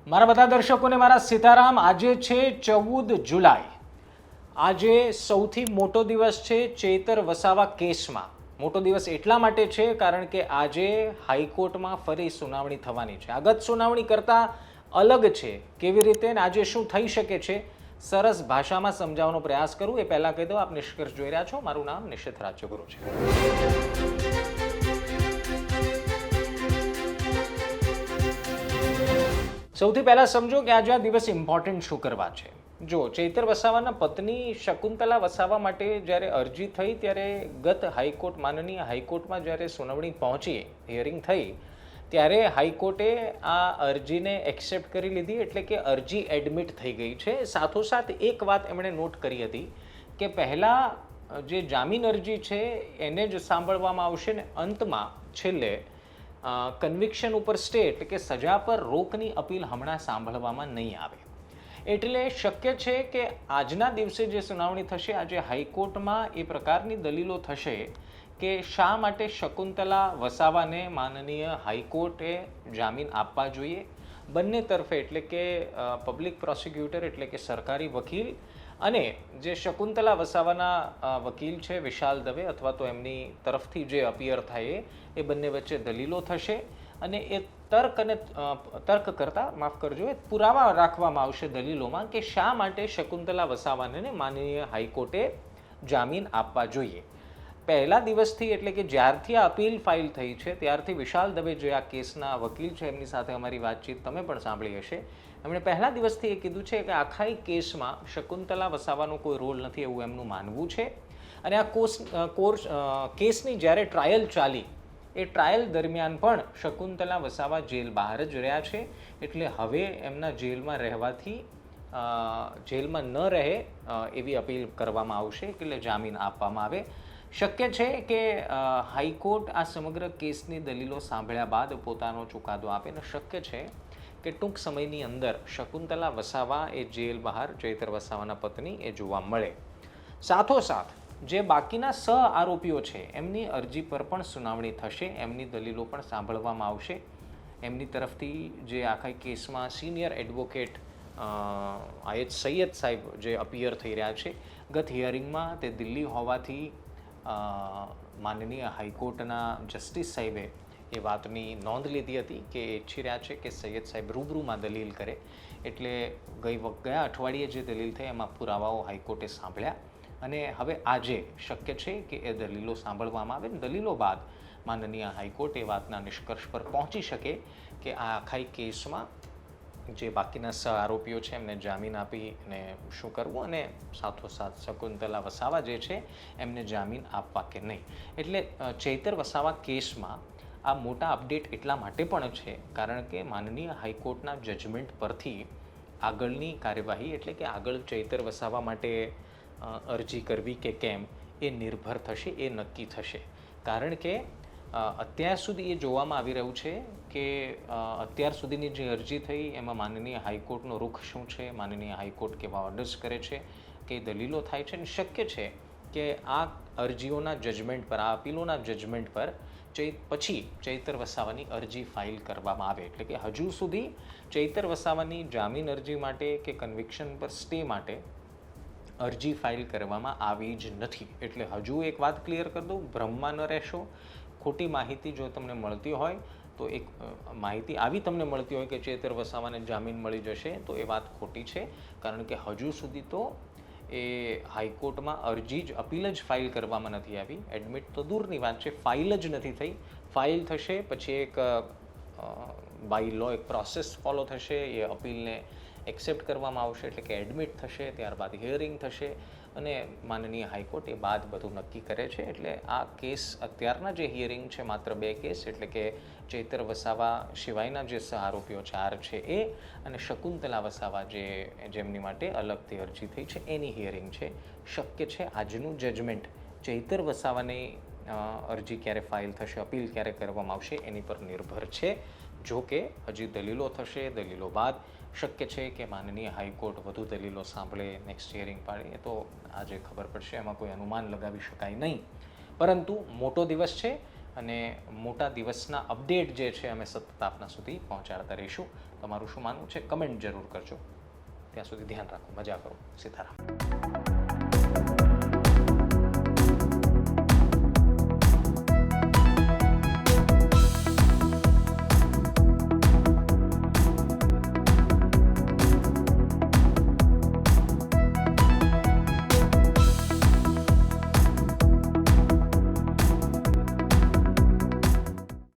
મારા બધા દર્શકોને મારા સીતારામ। આજે છે 14 જુલાઈ। આજે સૌથી મોટો દિવસ છે ચેતર વસાવા કેસમાં। મોટો દિવસ એટલા માટે છે કારણ કે આજે હાઈકોર્ટમાં ફરી સુનાવણી થવાની છે। આગત સુનાવણી કરતાં અલગ છે। કેવી રીતે ને આજે શું થઈ શકે છે સરસ ભાષામાં સમજાવવાનો પ્રયાસ કરું એ પહેલાં કહી દઉં, આપ નિષ્કર્ષ જોઈ રહ્યા છો। મારું નામ નિશિત રાજ્યગુરુ છે। સૌથી પહેલાં સમજો કે આજે આ દિવસ ઇમ્પોર્ટન્ટ શું કરવા છે। જો ચૈતર વસાવાના પત્ની શકુંતલા વસાવા માટે જ્યારે અરજી થઈ ત્યારે ગત હાઈકોર્ટ માનનીય હાઈકોર્ટમાં જ્યારે સુનાવણી પહોંચી, હિયરિંગ થઈ, ત્યારે હાઈકોર્ટે આ અરજીને એક્સેપ્ટ કરી લીધી, એટલે કે અરજી એડમિટ થઈ ગઈ છે। સાથોસાથ એક વાત એમણે નોટ કરી હતી કે પહેલાં જે જામીન અરજી છે એને જ સાંભળવામાં આવશે ને અંતમાં છેલ્લે કન્વિક્શન ઉપર સ્ટે એટલે કે સજા પર રોકની અપીલ હમણાં સાંભળવામાં નહીં આવે। એટલે શક્ય છે કે આજના દિવસે જે સુનાવણી થશે, આજે હાઈકોર્ટમાં એ પ્રકારની દલીલો થશે કે શા માટે શકુંતલા વસાવાને માનનીય હાઈકોર્ટે જામીન આપવા જોઈએ। બંને તરફે એટલે કે પબ્લિક પ્રોસિક્યુટર એટલે કે સરકારી વકીલ અને જે શકુંતલા વસાવાના વકીલ છે વિશાલ દવે અથવા તો એમની તરફથી જે અપિયર થાય એ બંને વચ્ચે દલીલો થશે અને એ તર્ક કરતા માફ કરજો, એ પુરાવા રાખવામાં આવશે દલીલોમાં કે શા માટે શકુંતલા વસાવાને માનનીય હાઈકોર્ટે જામીન આપવા જોઈએ। પહેલા દિવસથી એટલે કે જ્યારથી આ અપીલ ફાઇલ થઈ છે ત્યારથી વિશાલ દવે જે આ કેસના વકીલ છે એમની સાથે અમારી વાતચીત તમે પણ સાંભળી હશે। એમણે પહેલા દિવસથી એ કીધું છે કે આખા કેસમાં શકુંતલા વસાવાનો કોઈ રોલ નથી એવું એમનું માનવું છે અને આ કેસની જ્યારે ટ્રાયલ ચાલી એ ટ્રાયલ દરમિયાન પણ શકુંતલા વસાવા જેલ બહાર જ રહ્યા છે, એટલે હવે એમના જેલમાં રહેવાથી જેલમાં ન રહે એવી અપીલ કરવામાં આવશે, એટલે જામીન આપવામાં આવે। શક્ય છે કે હાઈકોર્ટ આ સમગ્ર કેસની દલીલો સાંભળ્યા બાદ પોતાનો ચુકાદો આપે અને શક્ય છે કે ટૂંક સમયની અંદર શકુંતલા વસાવા એ જેલ બહાર ચૈતર વસાવાના પત્ની એ જોવા મળે। સાથોસાથ જે બાકીના આરોપીઓ છે એમની અરજી પર પણ સુનાવણી થશે, એમની દલીલો પણ સાંભળવામાં આવશે। એમની તરફથી જે આખા કેસમાં સિનિયર એડવોકેટ આયત સૈયદ સાહેબ જે અપિયર થઈ રહ્યા છે, ગત હિયરિંગમાં તે દિલ્હી હોવાથી માનનીય હાઈકોર્ટના જસ્ટિસ સાહેબે એ વાતની નોંધ લીધી હતી કે ઈચ્છી રહ્યા છે કે સૈયદ સાહેબ રૂબરૂમાં દલીલ કરે, એટલે ગયા અઠવાડિયે જે દલીલ થઈ એમાં પુરાવાઓ હાઈકોર્ટે સાંભળ્યા અને હવે આજે શક્ય છે કે એ દલીલો સાંભળવામાં આવે। દલીલો બાદ માનનીય હાઈકોર્ટ એ વાતના નિષ્કર્ષ પર પહોંચી શકે કે આ આખા કેસમાં જે બાકીના આરોપીઓ છે એમને જામીન આપીને શું કરવું અને સાથોસાથ શકુંતલા વસાવા જે છે એમને જામીન આપવા કે નહીં। એટલે ચૈતર વસાવા કેસમાં આ મોટા અપડેટ એટલા માટે પણ છે કારણ કે માનનીય હાઈકોર્ટના જજમેન્ટ પરથી આગળની કાર્યવાહી એટલે કે આગળ ચૈતર વસાવા માટે અરજી કરવી કે કેમ એ નિર્ભર થશે, એ નક્કી થશે। કારણ કે અત્યાર સુધી એ જોવામાં આવી રહ્યું છે કે અત્યાર સુધીની જે અરજી થઈ એમાં માનનીય હાઈકોર્ટનો રૂખ શું છે, માનનીય હાઈકોર્ટ કેવા ઓર્ડર્સ કરે છે, કે દલીલો થાય છે અને શક્ય છે કે આ અરજીઓના જજમેન્ટ પર, આ અપીલોના જજમેન્ટ પર પછી ચૈતર વસાવાની અરજી ફાઇલ કરવામાં આવે। એટલે કે હજુ સુધી ચૈતર વસાવાની જામીન અરજી માટે કે કન્વિક્શન પર સ્ટે માટે અરજી ફાઇલ કરવામાં આવી જ નથી। એટલે હજુ એક વાત ક્લિયર કરી દઉં, ભ્રમમાં ન રહેશો। ખોટી માહિતી જો તમને મળતી હોય તો એક માહિતી આવી તમને મળતી હોય કે ચૈતર વસાવાને જામીન મળી જશે તો એ વાત ખોટી છે, કારણ કે હજુ સુધી તો એ હાઈકોર્ટમાં અરજી જ અપીલ જ ફાઇલ કરવામાં નથી આવી। એડમિટ તો દૂરની વાત છે, ફાઇલ જ નથી થઈ। ફાઇલ થશે પછી એક બાય લો એક પ્રોસેસ ફોલો થશે, એ અપીલને એક્સેપ્ટ કરવામાં આવશે એટલે કે એડમિટ થશે, ત્યારબાદ હિયરિંગ થશે અને માનનીય હાઈકોર્ટ એ બાદ બધું નક્કી કરે છે। એટલે આ કેસ અત્યારના જે હિયરિંગ છે માત્ર 2 કેસ એટલે કે ચૈતર વસાવા સિવાયના જે આરોપીઓ 4 છે એ અને શકુંતલા વસાવા જેમની માટે અલગથી અરજી થઈ છે એની હિયરિંગ છે। શક્ય છે આજનું જજમેન્ટ ચૈતર વસાવાની અરજી ક્યારે ફાઇલ થશે, અપીલ ક્યારે કરવામાં આવશે એની પર નિર્ભર છે। જો કે હજી દલીલો થશે, દલીલો બાદ શક્ય છે કે માનનીય હાઈકોર્ટ વધુ દલીલો સાંભળે, નેક્સ્ટ હિયરિંગ પાડે, એ તો આજે ખબર પડશે, એમાં કોઈ અનુમાન લગાવી શકાય નહીં। પરંતુ મોટો દિવસ છે, અને મોટા દિવસના અપડેટ જે છે અમે સતત આપના સુધી પહોંચાડતા રહીશું. તમારું શું માનવું છે કમેન્ટ જરૂર કરજો. ત્યાં સુધી ધ્યાન રાખો, મજા કરો. સીતારામ.